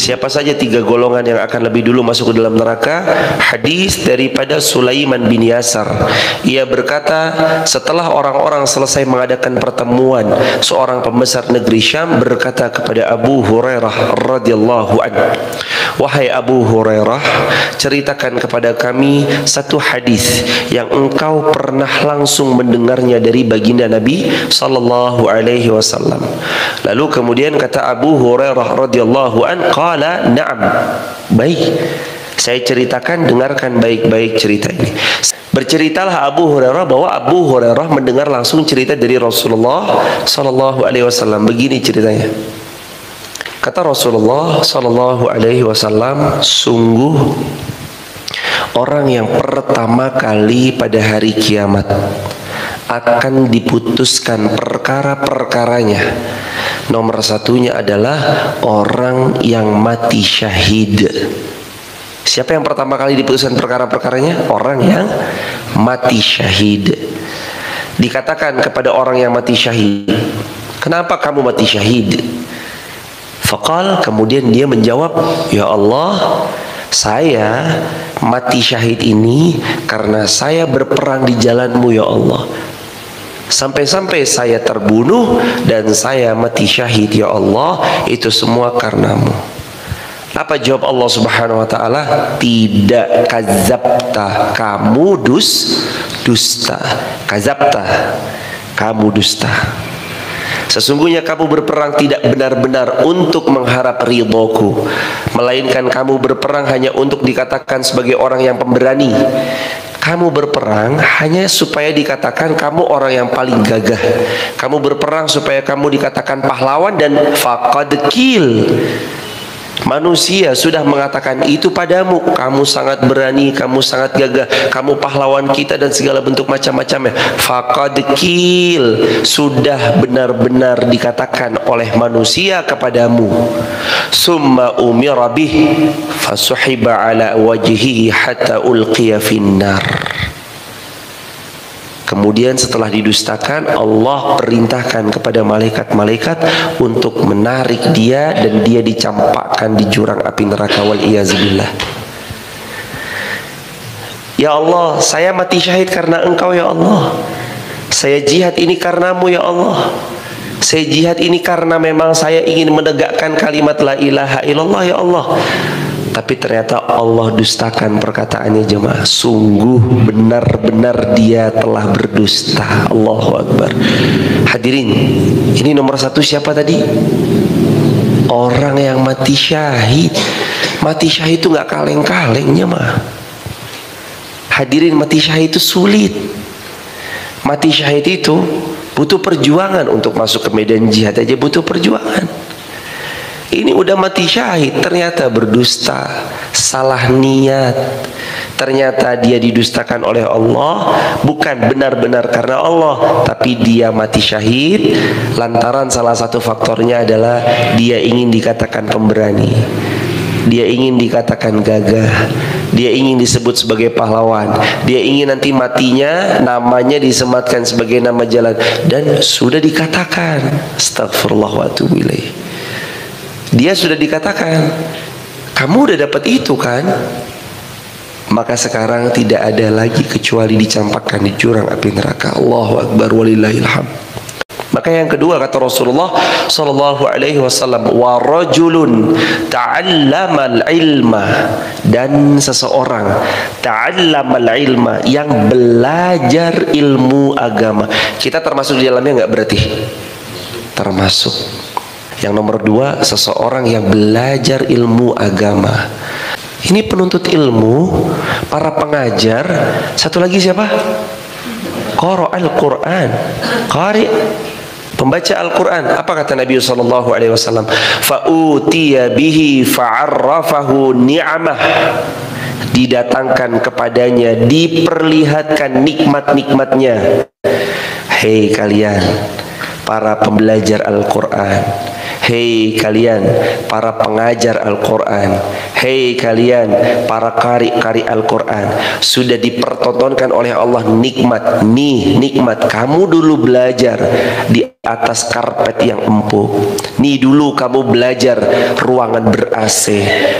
Siapa saja 3 golongan yang akan lebih dulu masuk ke dalam neraka? Hadis daripada Sulaiman bin Yasar. Ia berkata, setelah orang-orang selesai mengadakan pertemuan, seorang pembesar negeri Syam berkata kepada Abu Hurairah radhiyallahu anhu, "Wahai Abu Hurairah, ceritakan kepada kami satu hadis yang engkau pernah langsung mendengarnya dari baginda Nabi sallallahu alaihi wasallam." Lalu kemudian kata Abu Hurairah radhiyallahu anhu, qala na'am. Baik, saya ceritakan, dengarkan baik-baik cerita ini. Berceritalah Abu Hurairah bahwa Abu Hurairah mendengar langsung cerita dari Rasulullah sallallahu alaihi wasallam. Begini ceritanya. Kata Rasulullah sallallahu alaihi wasallam, sungguh orang yang pertama kali pada hari kiamat akan diputuskan perkara-perkaranya, nomor satunya adalah orang yang mati syahid. Siapa yang pertama kali diputuskan perkara-perkaranya? Orang yang mati syahid. Dikatakan kepada orang yang mati syahid, "Kenapa kamu mati syahid?" Faqal, kemudian dia menjawab, "Ya Allah, saya mati syahid ini karena saya berperang di jalan-Mu ya Allah. Sampai-sampai saya terbunuh dan saya mati syahid ya Allah, itu semua karena-Mu." Apa jawab Allah Subhanahu wa taala? Tidak, kadzabta, kamu dusta. Kadzabta, kamu dusta. Sesungguhnya kamu berperang tidak benar-benar untuk mengharap ridhoku, melainkan kamu berperang hanya untuk dikatakan sebagai orang yang pemberani. Kamu berperang hanya supaya dikatakan kamu orang yang paling gagah. Kamu berperang supaya kamu dikatakan pahlawan, dan faqad qil, manusia sudah mengatakan itu padamu. Kamu sangat berani, kamu sangat gagah, kamu pahlawan kita, dan segala bentuk macam-macamnya. Faqad qil, sudah benar-benar dikatakan oleh manusia kepadamu. Summa umira bih fasuhiba ala wajhihi hatta ulqiya finnar. Kemudian setelah didustakan, Allah perintahkan kepada malaikat-malaikat untuk menarik dia, dan dia dicampakkan di jurang api neraka, wal iyazubillah. Ya Allah, saya mati syahid karena Engkau ya Allah. Saya jihad ini karenamu ya Allah. Saya jihad ini karena memang saya ingin menegakkan kalimat la ilaha illallah ya Allah. Tapi ternyata Allah dustakan perkataannya jemaah. Sungguh benar-benar dia telah berdusta. Allahu Akbar. Hadirin, ini nomor satu siapa tadi? Orang yang mati syahid. Mati syahid itu gak kaleng-kaleng jemaah. Hadirin, mati syahid itu sulit. Mati syahid itu butuh perjuangan. Untuk masuk ke medan jihad aja butuh perjuangan. Ini udah mati syahid, ternyata berdusta, salah niat. Ternyata dia didustakan oleh Allah, bukan benar-benar karena Allah, tapi dia mati syahid lantaran salah satu faktornya adalah dia ingin dikatakan pemberani, dia ingin dikatakan gagah, dia ingin disebut sebagai pahlawan, dia ingin nanti matinya namanya disematkan sebagai nama jalan, dan sudah dikatakan. Astagfirullah wa atubu ilaih. Dia sudah dikatakan, kamu udah dapat itu kan? Maka sekarang tidak ada lagi kecuali dicampakkan di jurang api neraka. Allahu Akbar, walillahilham. Maka yang kedua kata Rasulullah sallallahu alaihi wasallam, wa rajulun ta'allamal ilma, dan seseorang ta'allamal ilma, yang belajar ilmu agama. Kita termasuk di dalamnya enggak berarti? Termasuk. Yang nomor dua, seseorang yang belajar ilmu agama. Ini penuntut ilmu, para pengajar. Satu lagi siapa? Qara'al Quran, qari, pembaca Al-Quran. Apa kata Nabi sallallahu alaihi wasallam? Fa'utiya bihi fa'arrafahu ni'amah. Didatangkan kepadanya, diperlihatkan nikmat-nikmatnya. Hei kalian para pembelajar Al-Quran, hei kalian para pengajar Al-Quran, Hei kalian para qari Al-Quran, sudah dipertontonkan oleh Allah nikmat. Nih nikmat, kamu dulu belajar di atas karpet yang empuk. Nih dulu kamu belajar ruangan ber-AC.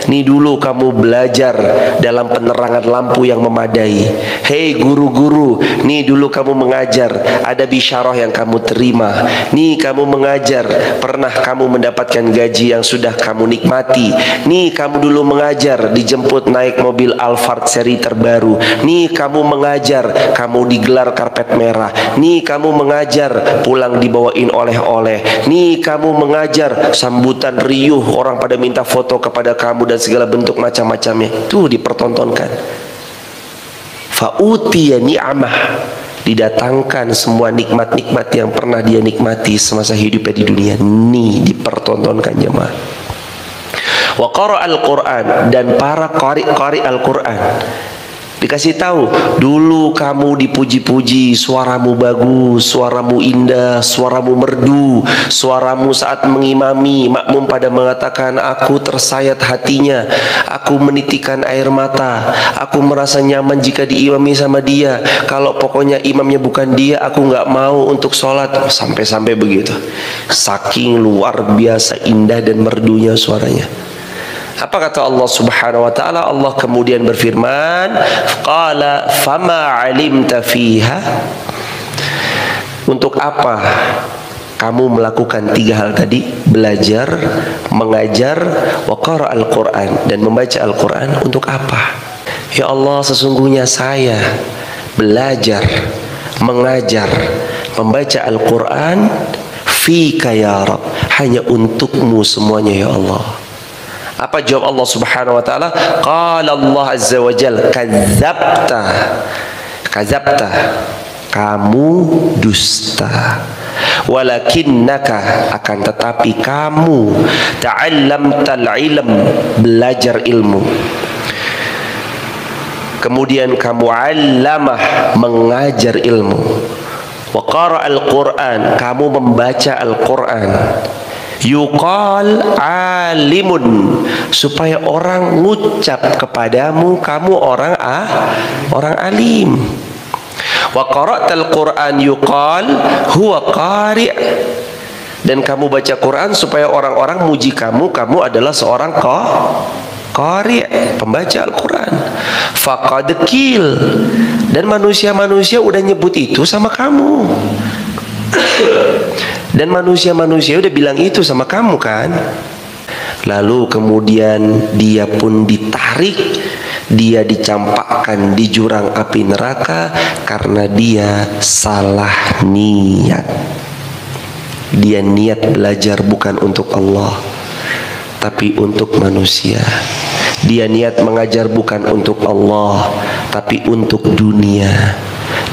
Nih dulu kamu belajar dalam penerangan lampu yang memadai. Hei guru-guru, nih dulu kamu mengajar, ada bisyarah yang kamu terima. Nih kamu mengajar, pernah kamu mendapatkan gaji yang sudah kamu nikmati. Nih kamu dulu mengajar, dijemput naik mobil Alphard seri terbaru. Nih kamu mengajar, kamu digelar karpet merah. Nih kamu mengajar, pulang dibawain oleh-oleh. Nih kamu mengajar, sambutan riuh, orang pada minta foto kepada kamu dan segala bentuk macam-macamnya. Tuh dipertontonkan. Fa'utiya ni'amah, didatangkan semua nikmat-nikmat yang pernah dia nikmati semasa hidupnya di dunia. Nih dipertontonkan jemaah. Wa qara al-Quran, dan para qari Al-Quran dikasih tahu, dulu kamu dipuji-puji, suaramu bagus, suaramu indah, suaramu merdu, suaramu saat mengimami, makmum pada mengatakan aku tersayat hatinya, aku menitikan air mata, aku merasa nyaman jika diimami sama dia, kalau pokoknya imamnya bukan dia aku nggak mau untuk sholat. Sampai-sampai begitu, saking luar biasa indah dan merdunya suaranya. Apa kata Allah Subhanahu wa taala? Allah kemudian berfirman, qala fama alimta fiha, untuk apa kamu melakukan tiga hal tadi? Belajar, mengajar, wa qara al-Quran, dan membaca Al-Quran. Untuk apa? Ya Allah, sesungguhnya saya belajar, mengajar, membaca Al-Quran fika ya Rabb, hanya untukmu semuanya ya Allah. Apa jawab Allah Subhanahu wa taala? Qala Allah azza wa jalla, kadzabta, kamu dusta. Walakinnaka, akan tetapi kamu, ta'allamtal ilm, belajar ilmu. Kemudian kamu allamah, mengajar ilmu. Wa qara al-Quran, kamu membaca Al-Quran. Yuqal alimun, supaya orang ngucap kepadamu kamu orang alim. Wa qara'tal Quran yuqal huwa qari', dan kamu baca Quran supaya orang-orang muji kamu adalah seorang qari', pembaca Al-Quran. Faqad qil, dan manusia-manusia udah nyebut itu sama kamu. Dan manusia-manusia udah bilang itu sama kamu kan. Lalu kemudian dia pun ditarik, dia dicampakkan di jurang api neraka karena dia salah niat. Dia niat belajar bukan untuk Allah, tapi untuk manusia. Dia niat mengajar bukan untuk Allah, tapi untuk dunia.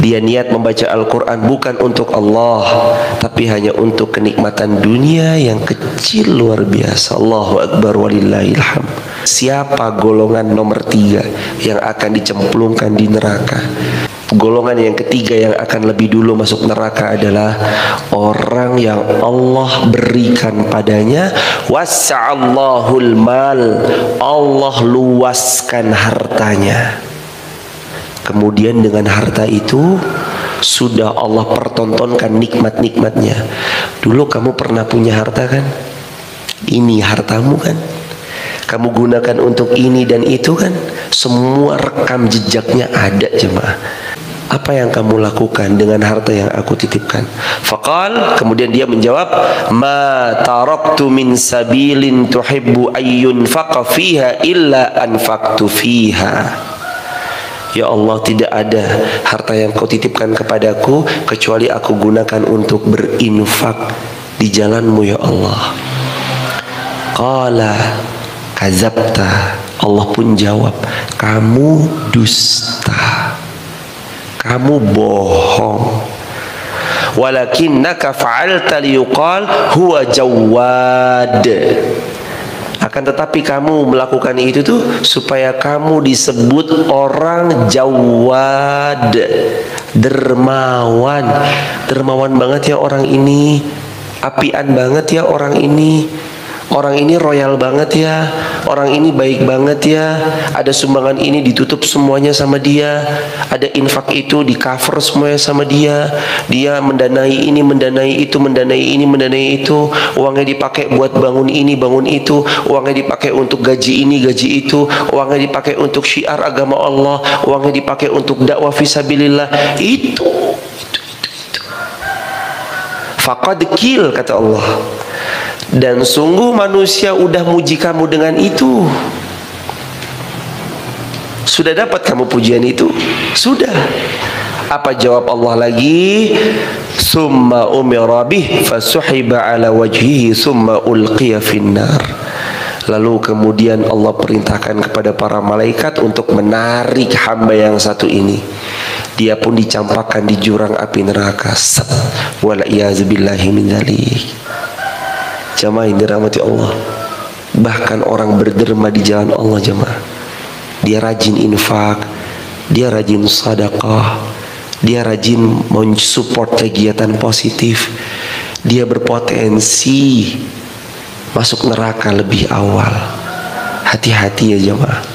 Dia niat membaca Al-Quran bukan untuk Allah, tapi hanya untuk kenikmatan dunia yang kecil luar biasa. Allahu Akbar walillahilham. Siapa golongan nomor 3 yang akan dicemplungkan di neraka? Golongan yang ketiga yang akan lebih dulu masuk neraka adalah orang yang Allah berikan padanya wassa'allahul mal, Allah luaskan hartanya. Kemudian dengan harta itu sudah Allah pertontonkan nikmat-nikmatnya. Dulu kamu pernah punya harta kan? Ini hartamu kan? Kamu gunakan untuk ini dan itu kan? Semua rekam jejaknya ada jemaah. Apa yang kamu lakukan dengan harta yang aku titipkan? Faqal, kemudian dia menjawab, ma taraktu min sabilin tuhibbu ayyun faqa fiha illa anfaqtu fiha. Ya Allah, tidak ada harta yang kau titipkan kepadaku kecuali aku gunakan untuk berinfak di jalanmu ya Allah. Qala kadzabta, Allah pun jawab, kamu dusta, kamu bohong. Walakinnaka fa'alta liyuqal huwa jawad, akan tetapi kamu melakukan itu tuh supaya kamu disebut orang jawad, dermawan. Dermawan banget ya orang ini, apian banget ya orang ini, orang ini royal banget ya, orang ini baik banget ya, ada sumbangan ini ditutup semuanya sama dia, ada infak itu di cover semuanya sama dia, dia mendanai ini, mendanai itu, mendanai ini, mendanai itu, uangnya dipakai buat bangun ini, bangun itu, uangnya dipakai untuk gaji ini, gaji itu, uangnya dipakai untuk syiar agama Allah, uangnya dipakai untuk dakwah fisabilillah. Itu. Faqad qil, kata Allah. Dan sungguh manusia udah muji kamu dengan itu. Sudah dapat kamu pujian itu? Sudah. Apa jawab Allah lagi? Summa umira bih fasuhiba ala wajhihi summa ulqiya finnar. Lalu kemudian Allah perintahkan kepada para malaikat untuk menarik hamba yang satu ini. Dia pun dicampakkan di jurang api neraka. Wal'iyazubillahi min dzalik. Jamaah yang dirahmati Allah, bahkan orang berderma di jalan Allah, jamaah, dia rajin infak, dia rajin sedekah, dia rajin mensupport kegiatan positif, dia berpotensi masuk neraka lebih awal. Hati-hati ya jamaah.